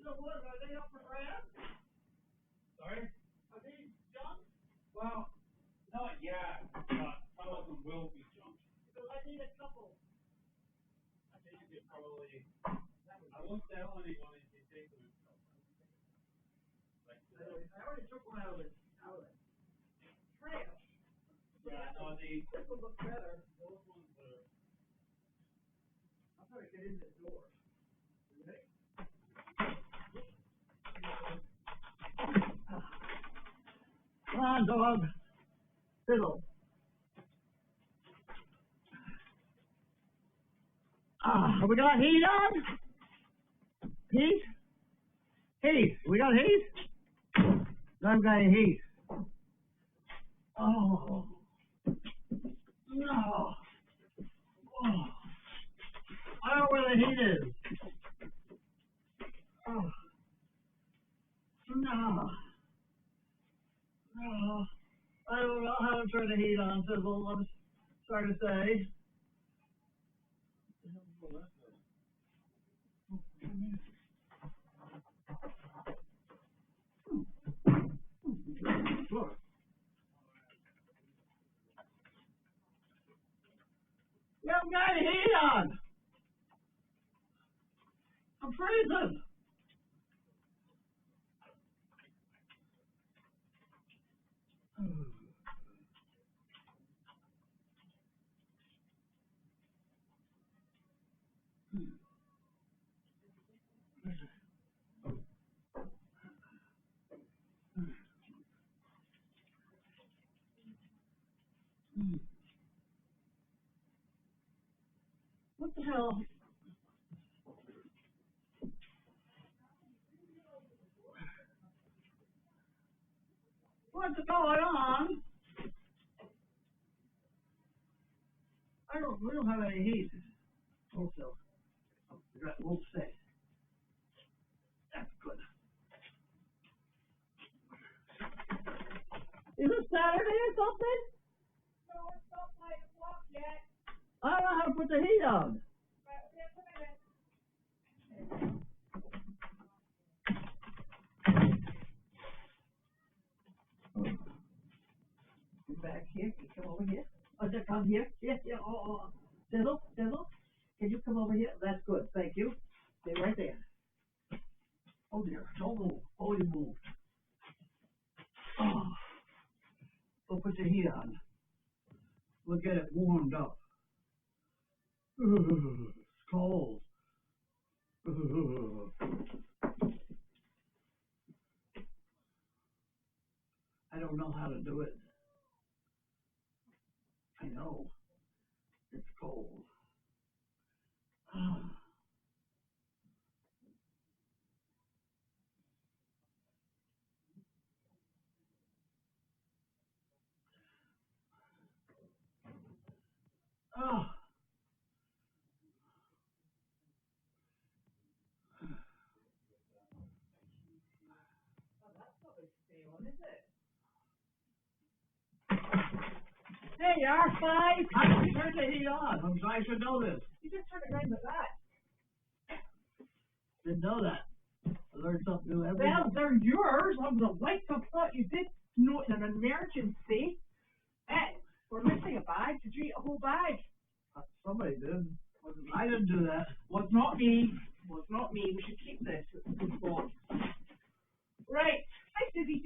So what, are they up for grabs? Sorry? Are these junk? Well, not yet, but some of them will be junk. Because I need a couple. I think you could probably, I won't tell anyone if you take them. Like, I already took one out of the trash. yeah, no, This one looks better. those ones are, I'm trying to get in the door. You ready? Come on, dog. Sizzle. We got heat on? Heat? Heat. We got heat? I've got heat. Oh. No. Oh. I don't know where the heat is. Oh. No. No. I don't know how to turn the heat on, Sizzle. I'm sorry to say. Look. We haven't got any heat on. I'm freezing. What the hell? What's going on? We don't have any heat. Also, we'll say. That's good. Is it Saturday or something? No, it's not 5 o'clock yet. I don't know how to put the heat on. Right, just a minute. You back here? You come over here? Oh, just come here? Yeah. Oh. Sizzle? Can you come over here? That's good. Thank you. Stay right there. Oh dear. Don't move. Oh, you moved. Oh. We'll put the heat on. We'll get it warmed up. It's cold. I don't know how to do it. I know. It's cold. Oh. Hey, you are 5. I can turn the heat on. I should know this. You just turn it right in the back. Didn't know that. I learned something new every day. Well, they're yours. I would have liked to have thought you did know in an emergency. Hey, we're missing a bag. Did you eat a whole bag? Somebody did. I didn't do that. Was not me. Was not me. We should keep this. It's a good box. Right. Hi, Susie.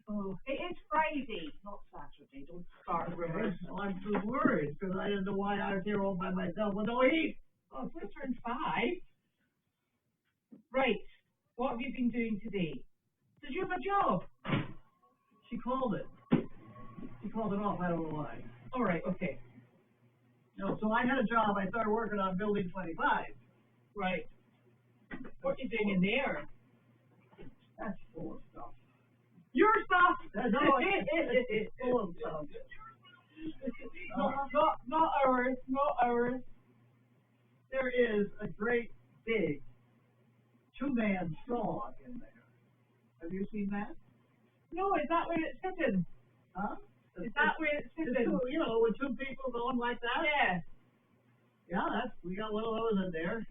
Oh, it is Friday, not Saturday. Don't start rumors. Well, I'm too worried because I didn't know why I was here all by myself with no heat. Oh, it's turned 5. Right. What have you been doing today? Did you have a job? She called it. She called it off. I don't know why. All right. Okay. No, so I had a job. I started working on building 25. Right. What are you doing in there? That's full of stuff. Your stuff. No, it's full of stuff. Not ours. Not ours. There is a great big 2-man saw in there. Have you seen that? No, is that where it's sitting? Huh? Is that where it's sitting? You know, with 2 people going like that? Yeah. Yeah, we got one of those in there.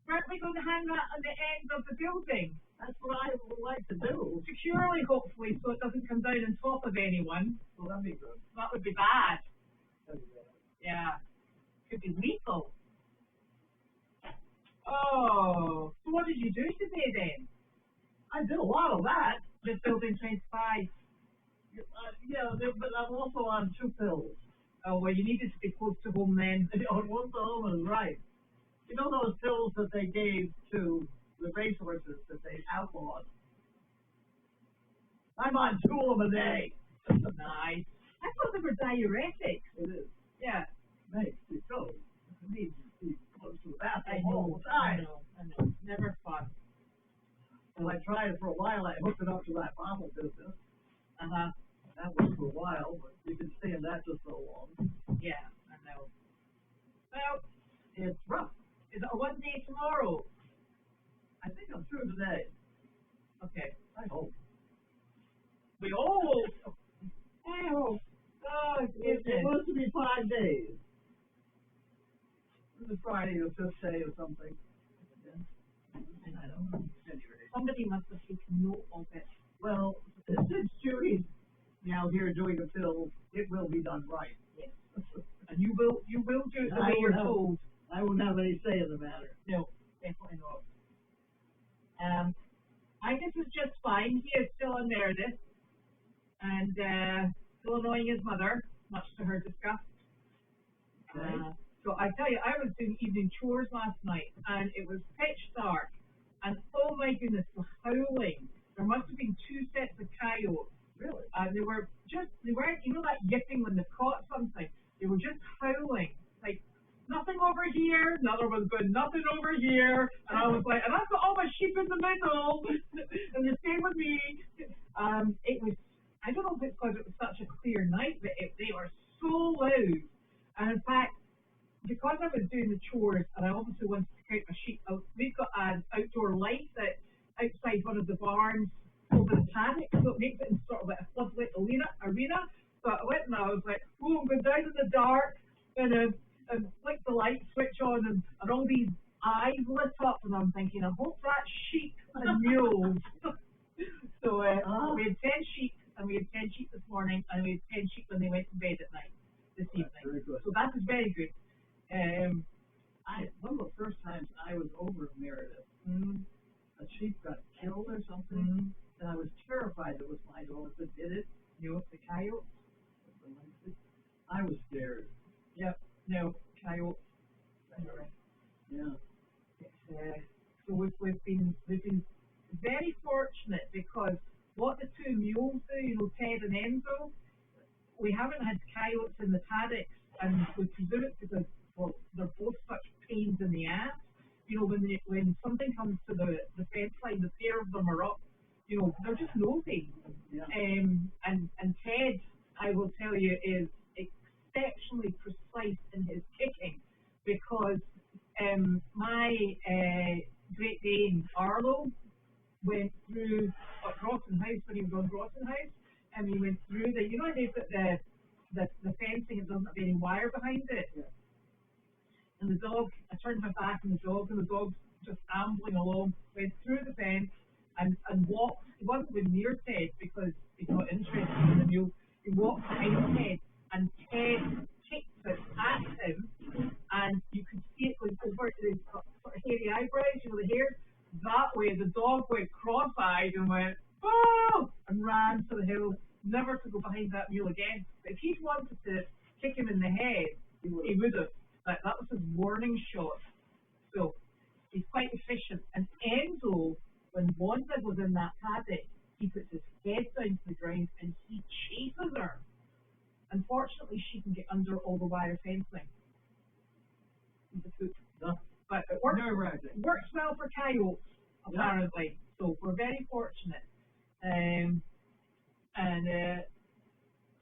Aren't we going to hang that on the end of the building? That's what I would like to do. Securely, hopefully, so it doesn't come down on top of anyone. Well, that'd be good. That would be bad. That'd be bad. Yeah. Could be lethal. Oh, so what did you do today then? I did a lot of that. Just building 25. But I'm also on 2 pills. Oh, well, you needed to be close to home then. One of them is right. You know those pills that they gave to the racehorses that they outlawed? I'm on 2 of them a day. Nice. I thought they were diuretics. It is. Yeah. Makes you go. You need to be close to the I bathroom all know. the time. I know. Never fun. Well, I tried it for a while. I hooked it up to that bottle business. Uh-huh. That was for a while, but you can stay in that just so long. Yeah, I know. Well, It's rough. is it a one day tomorrow? I think I'm through today. Okay. I hope. We all. I hope. Oh, It goodness. was to be 5 days. It was Friday or 5th day or something. I don't know. Anyway. Somebody must have taken note of it. Well, since Judy's now here doing the pills, it will be done right. Yes. And you will do it the way you're told. I won't have any say in the matter. No, definitely not. Agus is just fine. He is still on Meredith and still annoying his mother, much to her disgust. Okay. So I tell you, I was doing evening chores last night and it was pitch dark and oh my goodness, the howling. There must have been 2 sets of coyotes. Really? They weren't, you know that yipping when they've caught something? They were just howling. Like, nothing over here, another one's going, nothing over here. And I was like, and I've got all my sheep in the middle. And the same with me. It was, I don't know if it's because it was such a clear night, but they were so loud. And in fact, because I was doing the chores and I obviously wanted to count my sheep, we've got an outdoor light that outside one of the barns over the paddock, so it makes it in sort of like a floodlit arena. So I went and I was like, oh, I'm going down in the dark and flick the light switch on and all these eyes lit up and I'm thinking, I hope that's sheep and mules. So we had 10 sheep and we had 10 sheep this morning and we had 10 sheep when they went to bed at night this evening. Very good. So that is very good. One of the first times I was over in Meredith, a sheep got killed or something, and I was terrified it was my dog that did it. No, the coyote. I was scared. Yep. No, coyote. Anyway. Yeah. So we've been very fortunate because what the 2 mules do, Ted and Enzo, we haven't had coyotes in the paddocks, and we presume it's because they're both such pains in the ass. When something comes to the fence line, the pair of them are up. They're just nosy. Yeah. And Ted, I will tell you, is exceptionally precise in his kicking because my Great Dane Arlo went through Groton House when he was on Groton House, and he went through they've got the fencing, it doesn't have any wire behind it. Yeah. And the dog, I turned my back on the dog's just ambling along, went through the fence and walked. He wasn't going near Ted because he's not interested in the mule. He walked behind Ted and Ted kicked it at him and you could see it going over to his sort of hairy eyebrows, the hair. That way the dog went cross-eyed and went, oh, and ran to the hill, never to go behind that mule again. But if he'd wanted to kick him in the head, he would have. That was his warning shot. So he's quite efficient. And Enzo, when Wanda was in that paddock, he puts his head down to the ground and he chases her. Unfortunately, she can get under all the wire fencing. But it works well for coyotes, apparently. So we're very fortunate.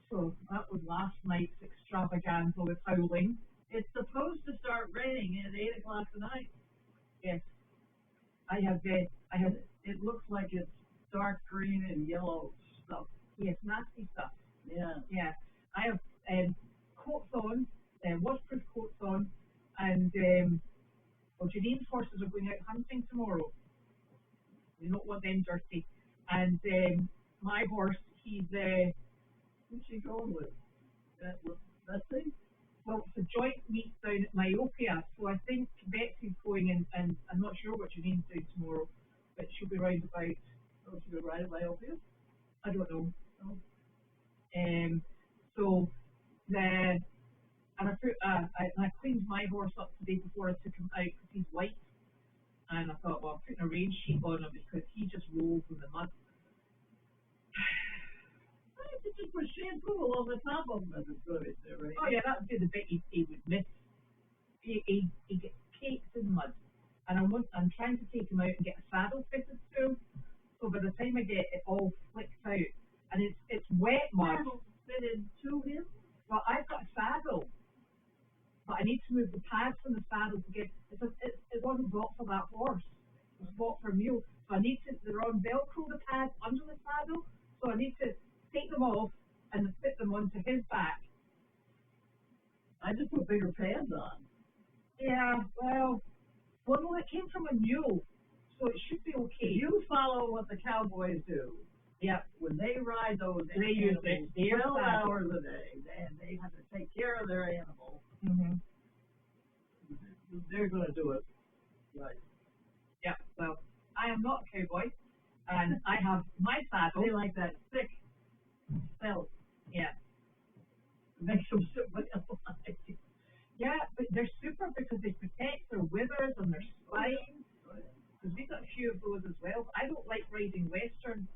So that was last night's extravaganza with howling. It's supposed to start raining at 8 o'clock tonight. Yes. I have. It looks like it's dark green and yellow stuff. Yes, nasty stuff. Yeah. Yeah. I have coats on, waterproof coats on, and Janine's horses are going out hunting tomorrow. We don't want them dirty. And my horse, he's Who's she going with? That thing? well, it's a joint meet down at Myopia, so I think Betsy's going in, and I'm not sure what Janine's doing tomorrow, but she'll be round about. Oh, she'll be right at Myopia? I don't know. Oh. So and I cleaned my horse up today before I took him out because he's white, and I thought, well, I'm putting a rain sheet on him because he just rolls in the mud. You just put shampoo all over the top of him as it's good, right? Oh yeah, that would be the bit he would miss. He gets caked in mud, and I'm trying to take him out and get a saddle fitted to him. So by the time I get it all flicked out, and it's wet mud. Saddle fitted to him? Well, I've got a saddle, but I need to move the pads from the saddle to get. It wasn't bought for that horse. It was bought for a mule. So I need to. They're on Velcro, the pads under the saddle. So I need to take them off and fit them onto his back. I just put bigger pads on. Yeah, well, no, it came from a mule, so it should be okay. You follow what the cowboys do. Yeah, When they ride those They use animals their 12 saddle. hours a day, and they have to take care of their animal, mm-hmm. they're going to do it right. Yeah, well, I am not a cowboy, and I have my saddle. They like that thick felt. Yeah. Makes them super alive. Yeah, but they're super because they protect their withers and their spines. Because we've got a few of those as well. I don't like riding Western.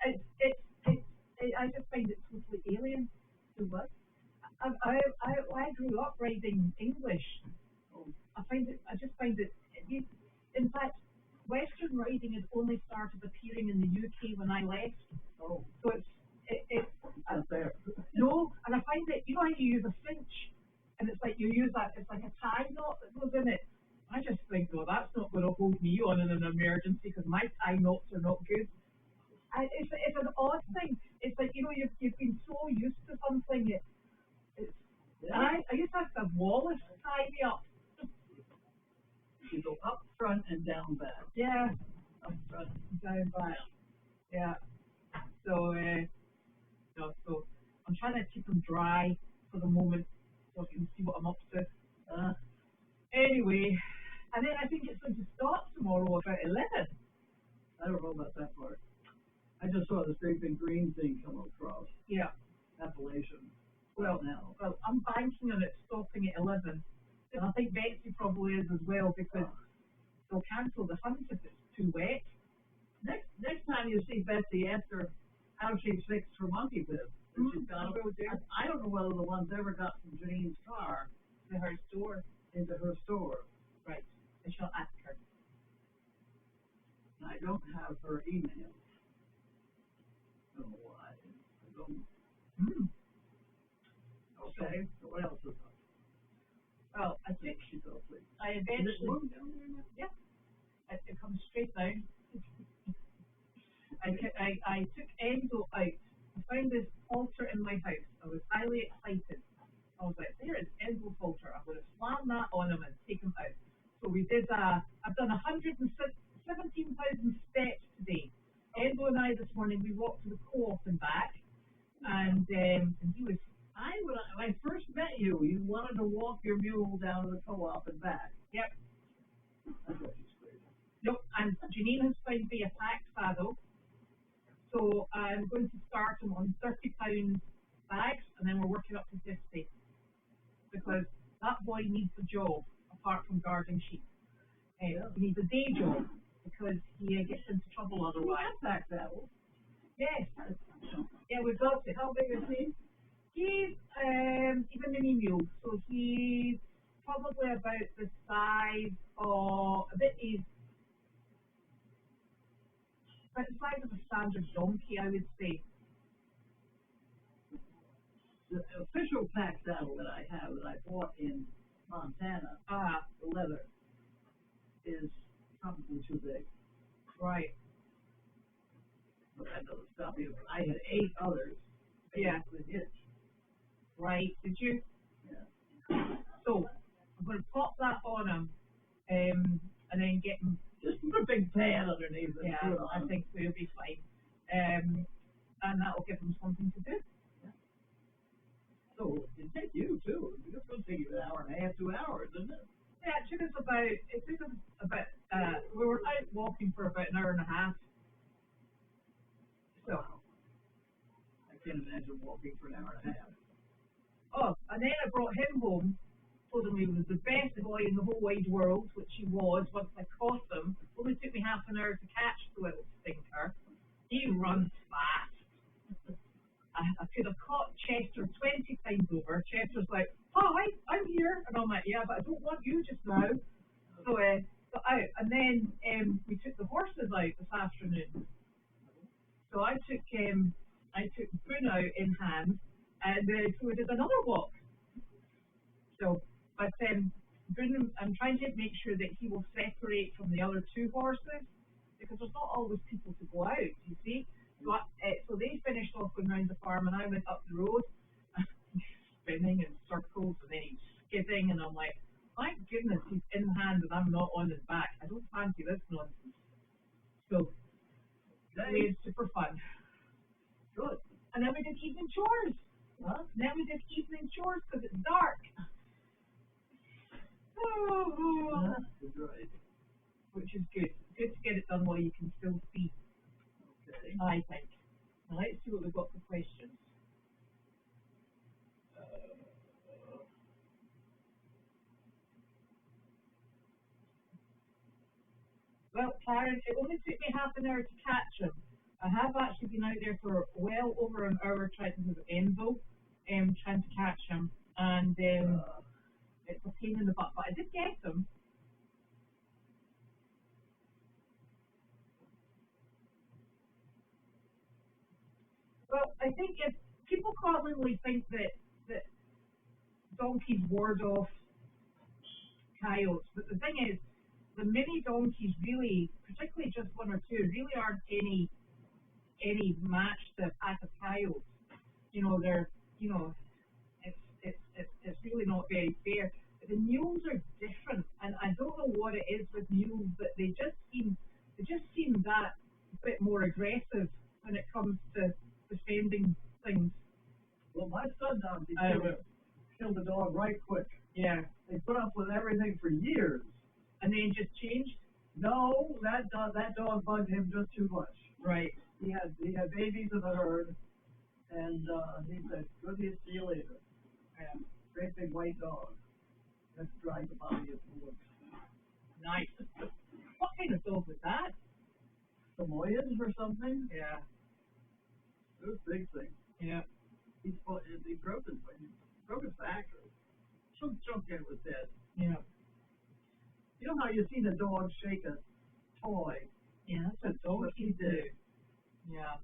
I just find it totally alien to what? I grew up riding English. I just find it. In fact, Western riding had only started appearing in the UK when I left. Oh, So it's not there. no, and I find that you know how you use a cinch, and it's like you use that. It's like a tie knot that goes in it. I just think, well, that's not going to hold me on in an emergency because my tie knots are not good. It's an odd thing. It's like, you know, you've been so used to something. I used to have Wallace tie me up. You go up front and down back. Yeah, Up front. down back. Yeah. So, so I'm trying to keep them dry for the moment so I can see what I'm up to. Anyway, and then I think it's going to stop tomorrow about 11. I don't know about that part. I just saw this big green thing come across Yeah. Appalachian. Well, now. Well, I'm banking on it stopping at 11. And I think Betsy probably is as well because they'll cancel the hunt if it's too wet. Next time you see Betsy, ask her how she fixed her monkey pit. She's got them. I don't know whether the ones ever got from Janine's car To her store. into her store. Right. I shall ask her. And I don't have her email. I don't know why. I don't. Okay, so what else is up? Well, I think She's up, please. I Is it eventually. warm down there now? Yeah. It comes straight down. I took Enzo out. I found this halter in my house. I was highly excited. I was like, there is Enzo's halter. I'm going to slam that on him and take him out. So we did, I've done 117,000 steps today. Enzo and I this morning, we walked to the co-op and back. And he was. When I first met you, you wanted to walk your mule down to the co-op and back. Yep. That's what she's crazy. Nope. And Janine has found me a pack saddle. So I'm going to start him on 30-pound bags, and then we're working up to 50. Because that boy needs a job, apart from guarding sheep. He needs a day job, because he gets into trouble otherwise. Pack saddle. Yes. Yeah, we've got it. How big is he? He's a mini mule, so he's probably about the size of he's about the size of a standard donkey, I would say. The official pack saddle that I have, that I bought in Montana, the leather, is probably too big. Right. But that doesn't stop me. I had 8 others. Yeah. With hitch. Right, did you? Yeah. So I'm going to pop that on him, and then get him Just put a big pad underneath it. Yeah, I think so. It'll be fine. And that'll give them something to do. So it takes you too. It's going to take you an hour and a half, 2 hours, isn't it? Yeah, it took us about, we were out walking for about an hour and a half. So, I can't imagine walking for an hour and a half. oh, and then I brought him home, told him he was the best boy in the whole wide world, which he was once I caught him. Only took me half an hour to catch the little stinker. He runs fast. I could have caught Chester 20 times over. Chester's like, hi, I'm here. And I'm like, yeah, but I don't want you just now. So, out. And then we took the horses out this afternoon. So I took Boone out in hand, and so we did another walk. So, but Boone, I'm trying to make sure that he will separate from the other two horses, because there's not always people to go out, you see. So they finished off going round the farm, and I went up the road, spinning in circles, and then he's skidding, and I'm like, thank goodness he's in hand and I'm not on his back. I don't fancy this nonsense. So, it was super fun. Good. And then we did evening chores. Huh? And then we did evening chores because it's dark. Oh, That's right. which is good. Good to get it done while you can still see, Okay. I think. Now let's see what we've got for questions. Well, Karen, it only took me half an hour to catch him. I have actually been out there for well over an hour trying to do Enzo, trying to catch him, and it's a pain in the butt, but I did get him. Well, I think if people commonly think that donkeys ward off coyotes, but the thing is, the mini donkeys really, particularly just one or two, really aren't any match to a pack of coyotes. You know, it's really not very fair. But the mules are different, and I don't know what it is with mules, but they just seem that bit more aggressive when it comes to defending things. Well, my son donkey killed a dog right quick. Yeah. They put up with everything for years. And then just changed? No, that dog bugged him just too much. Right. He had babies in the herd, and he said, "Good to see you later." And great big white dog. Let's drag the body of the woods. Nice. What kind of dog was that? Samoyeds or something? Yeah. It was a big thing. Yeah. He broke his back. Some chunk in was dead. Yeah. You know how you see the dog shake a toy? Yeah, that's a dog he did. Yeah.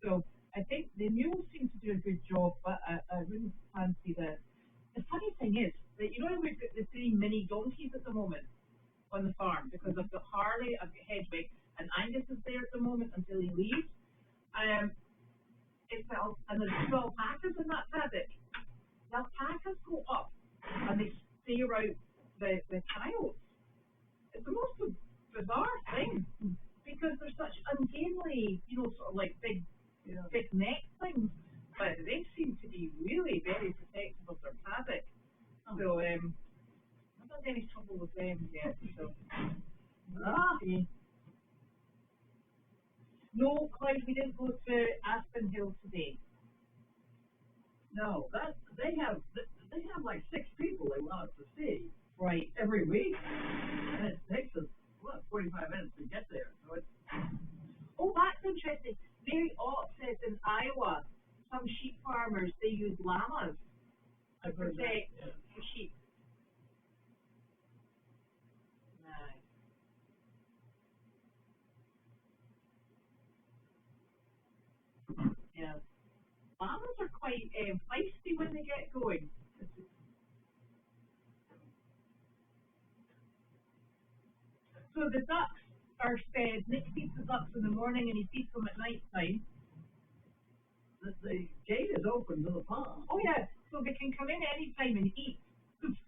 So I think the mules seem to do a good job, but I wouldn't fancy the. The funny thing is that we've got the 3 mini donkeys at the moment on the farm, because I've got Harley, I've got Hedwig, and Angus is there at the moment until he leaves. And there's 12 packers in that paddock. Now packers go up and they stay around the coyotes. It's the most bizarre thing, because they're such ungainly, sort of like big neck things, but they seem to be really very protective of their paddock. So I haven't had any trouble with them yet. So see. No, Clyde, we didn't go to Aspen Hill today. No, they have like 6 people they want us to see. Right. Every week, and it takes us 45 minutes to get there. So it's Oh, that's interesting. Mary Ott says in Iowa, some sheep farmers, they use llamas to protect the sheep. Nice. Yeah. Llamas are quite feisty when they get going. So the ducks are fed. Nick feeds the ducks in the morning and he feeds them at night time. the gate is open to the pond. Oh yeah, so they can come in any time and eat.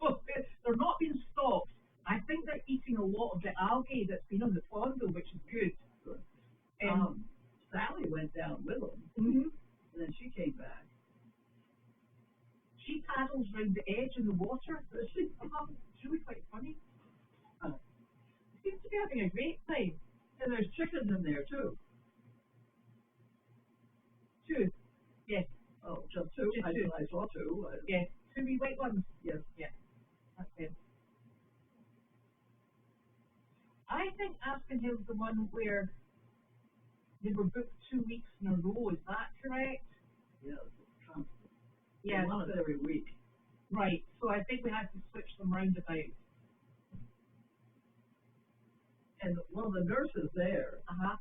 So they're not being stopped. I think they're eating a lot of the algae doggy that's been on the pond though, which is good. Good. Sally went down with them, Mm-hmm. and then she came back. She paddles round the edge in the water. It's really quite funny. She seems to be having a great time. And there's chickens in there too. Two. Yes. Oh, just two? Just two. I saw two. Yes. Two wee white ones. Yes. Yeah. That's it. I think Aspen Hill's the one where they were booked 2 weeks in a row. Is that correct? Yes, it's constant. Yeah. One of it every week. Right. So I think we had to switch them round about. And one of the nurses there Uh-huh.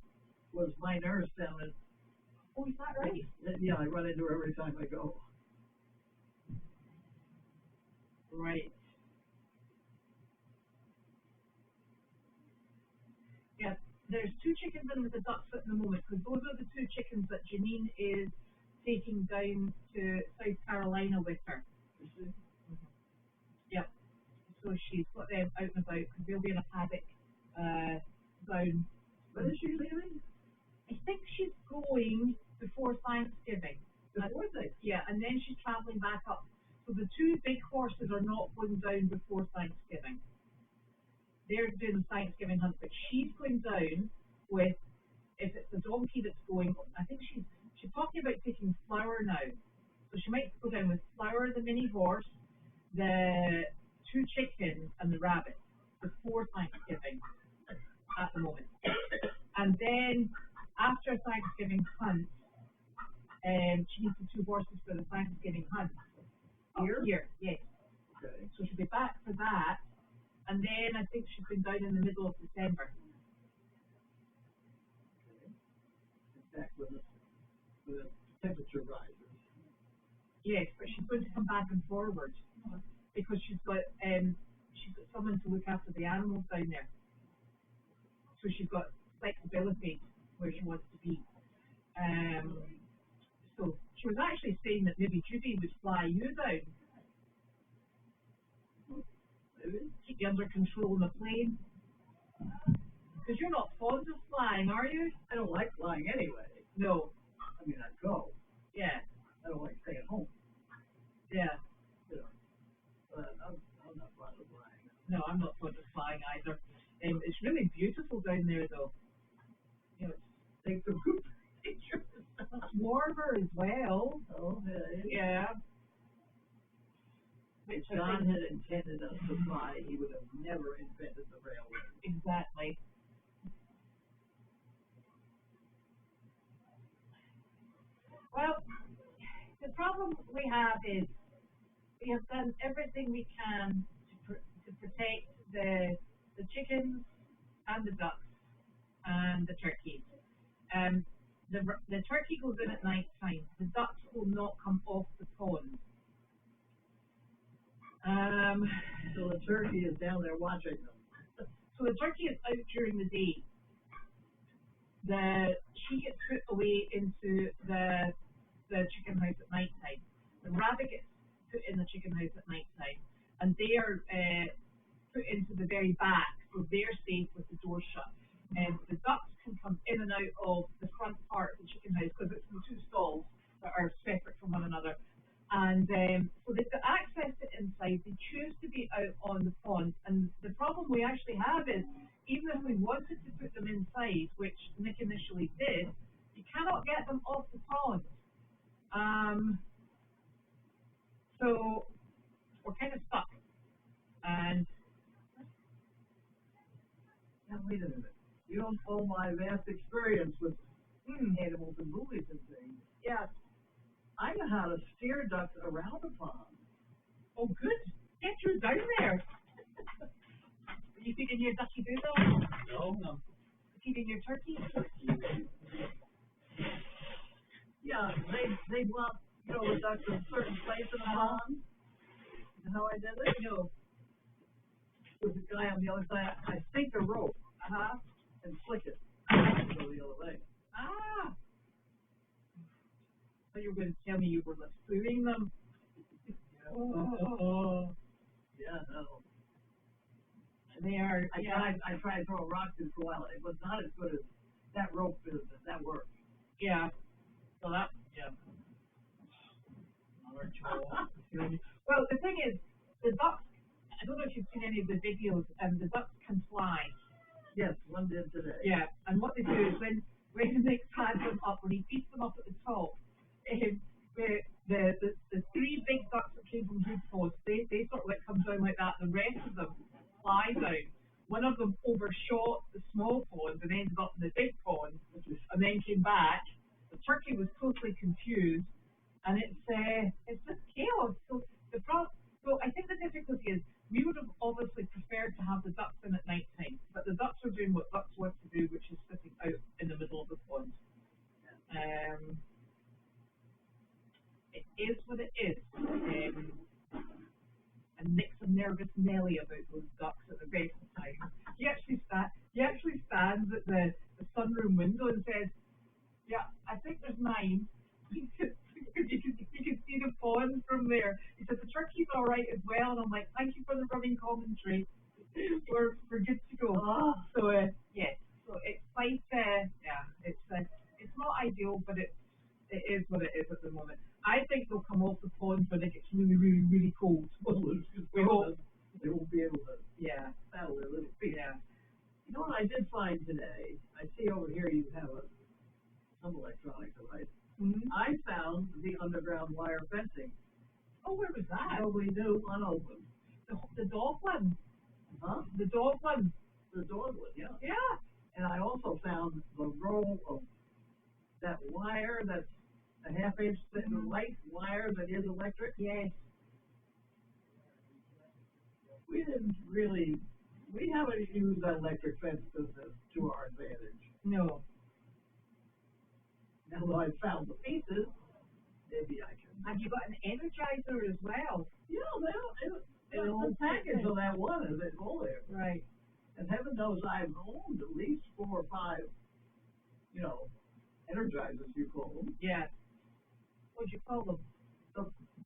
was my nurse down in. Oh, is that right? Yeah, I run into her every time I go. Right. Yeah, there's 2 chickens in with the ducks at the moment, because those are the 2 chickens that Janine is taking down to South Carolina with her. You see? Yep. So she's got them out and about, because they'll be in a paddock down. When is she leaving? I think she's going before Thanksgiving. Before Thanksgiving? Yeah, and then she's travelling back up. So the 2 big horses are not going down before Thanksgiving. They're doing the Thanksgiving hunt, but she's going down with, if it's a donkey that's going, I think she's talking about taking Flower now. So she might go down with Flower, the mini horse, the 2 chickens, and the rabbit before Thanksgiving at the moment. And then after Thanksgiving hunt, she needs the 2 horses for the Thanksgiving hunt. Here? Here, yes. Okay. So she'll be back for that, and then I think she's been down in the middle of December. Okay. In fact, when the temperature rises. Yes, but she's going to come back and forward because she's got someone to look after the animals down there. So she's got flexibility where she wants to be. So she was actually saying that maybe Judy would fly you down. Maybe. Keep you under control in the plane. Because you're not fond of flying, are you? I don't like flying anyway. No. I mean, I'd go. Yeah. I don't like staying home. Yeah. You know. But I'm not fond of flying. No, I'm not fond of flying either. It's really beautiful down there, though. You know, Take some good pictures. it's warmer as well. Oh, yeah. Yeah. If John had intended us to fly, he would have never invented the railway. Exactly. Well, the problem we have is we have done everything we can to protect the chickens and the ducks and the turkeys. The turkey goes in at night time. The ducks will not come off the pond. So the turkey is down there watching them. So the turkey is out during the day. She gets put away into the chicken house at night time. The rabbit gets put in the chicken house at night time, and they are put into the very back, so they're safe with the door shut. And the ducks can come in and out of the front part of the chicken house because it's the 2 stalls that are separate from one another. And so they've got access to inside. They choose to be out on the pond. And the problem we actually have is, even if we wanted to put them inside, which Nick initially did, you cannot get them off the pond. So we're kind of stuck. And Now, wait a minute. You don't know my vast experience with animals and movies and things. yeah. I know how to steer ducks around a pond. Oh, good. Get you down there. Are you feeding your ducky doodle? No. Feeding your turkey? Yeah, they want, the ducks in a certain place in the pond. You know how I did it? No. There's a guy on the other side. I sink a rope and flick it. Go the other way. Ah. So you were going to tell me you were lassoing them? Oh. Yeah, no. I They are, I tried throwing rocks in for a while. It was not as good as that rope business. That worked. yeah. So that, yeah. Another chore. Well, the thing is, the ducks, I don't know if you've seen any of the videos, the ducks can fly. Yes, one did today. Yeah, and what they do is when Nick has them up, when he feeds them up at the top, the three big ducks that came from Good Post, they sort of like come down like that, and the rest of them fly down. One of them overshot the small pond and ended up in the big pond, and then came back. The turkey was totally confused, and it's just chaos. So I think the difficulty is we would have obviously preferred to have the ducks in at night time, but the ducks are doing what ducks want to do, which is sitting out in the middle of the pond. It is what it is. And Nick's a nervous Nelly about those ducks at the best of times. He actually stands at the sunroom window and says, "Yeah, I think there's 9." You can see the pond from there. He said the turkey's all right as well, and I'm like, thank you for the running commentary. We're good to go. So yes, so it's quite it's not ideal, but it is what it is at the moment. I think they'll come off the pond when it gets really, really, really cold. We hope they won't be able to battle their little feet. Yeah. You know what I did find today? I see over here you have some electronic device. Mm-hmm. I found the underground wire fencing. Oh, where was that? Nobody knew, unopened. The dog one. Huh? The dog one. The dog one, yeah. Yeah. And I also found the roll of that wire that's a half-inch thin light wire that is electric. Yes. We haven't used that electric fence business to our advantage. No. Now that I've found the pieces, maybe I can. Have you got an energizer as well? Yeah, the whole package of that one is all there. Right. And heaven knows I've owned at least 4 or 5, energizers, you call them. Yeah. What'd you call them?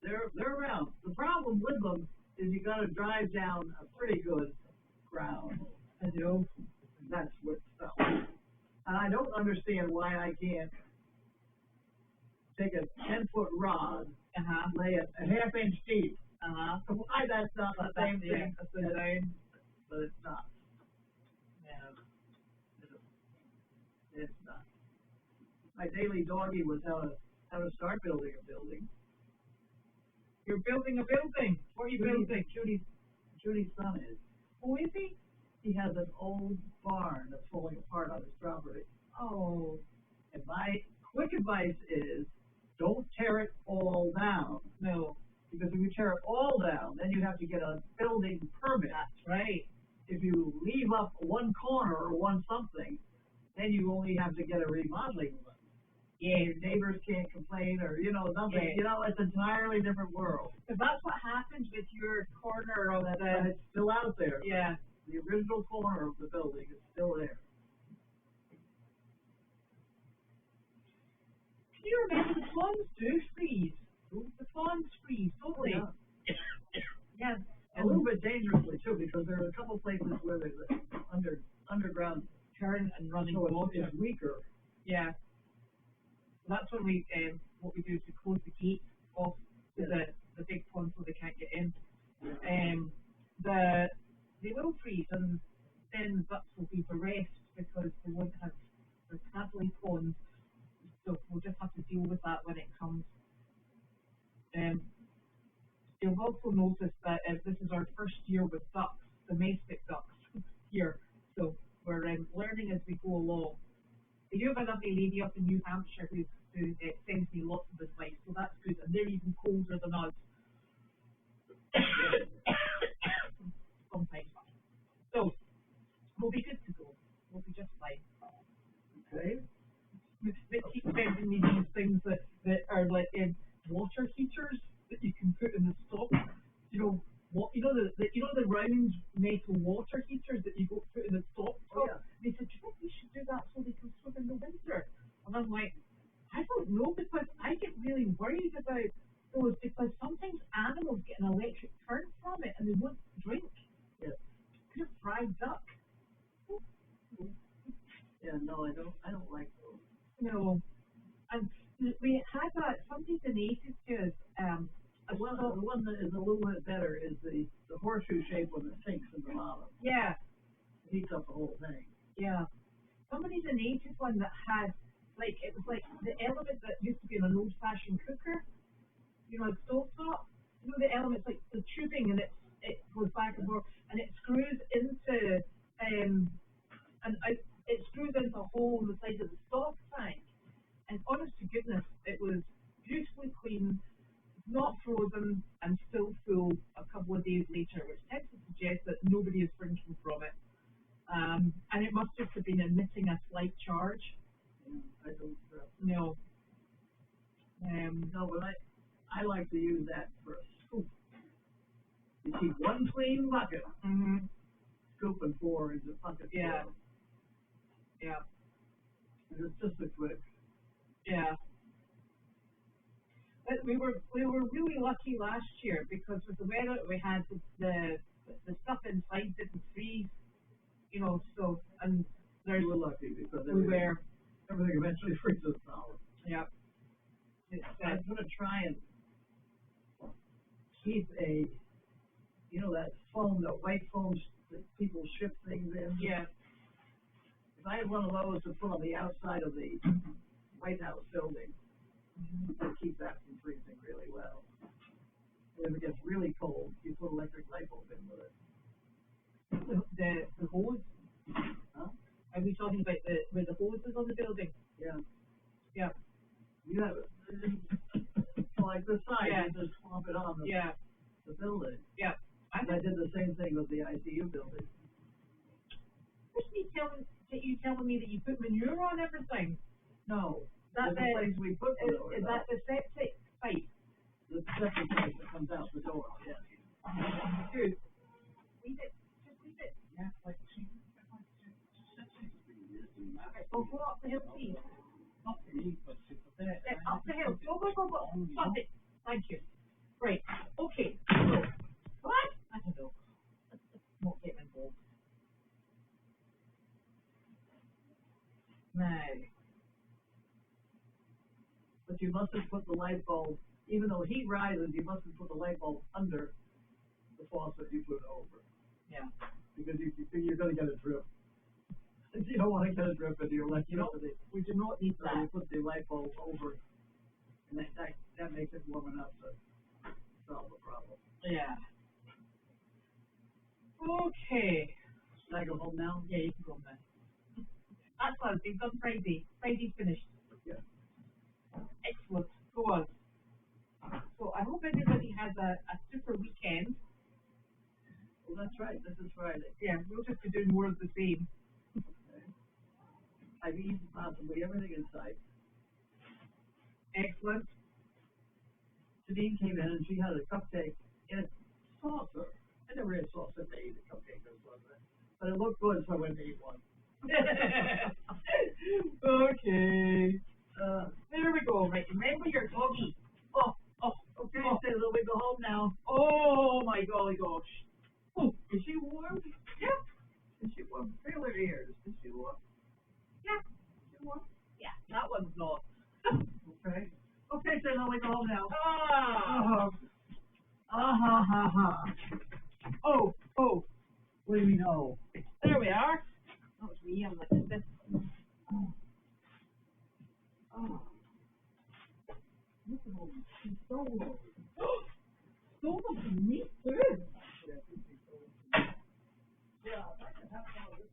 They're around. The problem with them is you got to drive down a pretty good ground. I do. That's what stuff. And I don't understand why I can't take a 10-foot rod, lay it a half-inch deep. Why that's not the same thing? But it's not. Yeah. It's not. My daily doggy was how to start building a building. You're building a building. What are you building? Judy's son is. Oh, is he? He has an old barn that's falling apart on his property. Oh. And my quick advice is, don't tear it all down. No. Because if you tear it all down, then you have to get a building permit. That's right. If you leave up one corner or one something, then you only have to get a remodeling one. Yeah, your neighbors can't complain or, nothing. Yeah. It's an entirely different world. Because that's what happens with your corner of and it's still out there. Yeah. The original corner of the building is still there. Can you remember the fawns do freeze? The fawns freeze, don't they? Yeah. Yeah. A little bit dangerously, too, because there are a couple places where there's an underground turn and running water is weaker. Yeah. So that's when what we do is we close the gate off to the big pond so they can't get in. They will freeze, and then the ducks will be bereft because they won't have their paddling ponds. So we'll just have to deal with that when it comes. You'll also notice that this is our first year with ducks, domestic ducks here. So we're learning as we go along. We do have a lovely lady up in New Hampshire who sends me lots of advice, so that's good. And they're even colder than us. Sometimes. So we'll be good to go. We'll be just fine. Okay. They keep sending me these things that are like water heaters that you can put in the stop. The round metal water heaters that you go put in the stop. Oh, yeah. They said, do you think we should do that so they can swim in the winter? And I'm like, I don't know, because I get really worried about those, because sometimes animals get an electric current from it and they won't drink. Yes. Could have fried fried duck. Yeah, no, I don't like those. No. And we had somebody donated to us, The one that is a little bit better is the horseshoe shape with the sinks in the bottom. yeah, It heats up the whole thing. yeah. Somebody donated one that had, like, it was like the element that used to be in an old fashioned cooker, you know, a stove top. You know, the elements like the tubing, and it goes back and forth, and it screws into, it screws into a hole in the side of the stock tank. And honest to goodness, it was beautifully clean, not frozen, and still full a couple of days later, which tends to suggest that nobody is drinking from it. And it must just have been emitting a slight charge. Yeah, I don't. No. No, but I like to use that for a scoop. You keep one clean bucket, scoop and pour into the bucket. Yeah. Yeah. And it's just a quick. Yeah. But we were really lucky last year because with the weather we had, the stuff inside didn't freeze, you know. So and there's We were lucky because everything eventually freezes solid. Yeah. I'm going to try and keep that foam, that white foam that people ship things in. Yeah. If I had one of those to put on the outside of the White House building, to keep that from freezing really well. And if it gets really cold, you put electric light bulb in with it. The hose? Huh? Are we talking about where the hose is on the building? Yeah. Yeah. You have it like this side, Yeah. you just swamp it on the building. Yeah. I did the same thing with the ICU building. You telling me that you put manure on everything? No. That's the place we put manure. Is that the septic pipe? The septic pipe that comes out the door, yes. Good. Leave it. Just leave it. Yeah, like Go up the hill, please. not for me, but for that. Up the hill. Go. Stop it. Thank you. Right. Okay. So, what? I don't know. Not getting involved. Now. But you mustn't put the light bulb, even though heat rises, you mustn't put the light bulb under the faucet you put over. Yeah. Because you're going to get a drip. You don't want to get a drip into your electricity. We do not need So that. you put the light bulb over, and that makes it warm enough to solve the problem. Yeah. Okay. Should I go home now? Yeah, you can go now. That's us. We've done Friday. Friday's finished. Yeah. Excellent. Go on. So I hope everybody has a super weekend. Well, that's right. This is Friday. Yeah, we'll just be doing more of the same. Okay. I've eaten possibly everything in sight. Excellent. Janine came in and she had a cupcake in a saucer. I never had saucer made a cupcake in a saucer. But it looked good, so I went to eat one. Okay. There we go. Right, remember your doggy. Okay, Sizzle, we go home now. Oh my golly gosh. Oh, is she warm? Yeah. Is she warm? Feel her ears. Is she warm? Yeah. She warm? Yeah. That one's not. Okay. Okay, Sizzle, we go home now. Ah. Ha. Oh. What do you mean, oh? There we are. That was me. I'm like this. Oh. Look at all she's so low. So much meat too. Yeah, I can have some of this.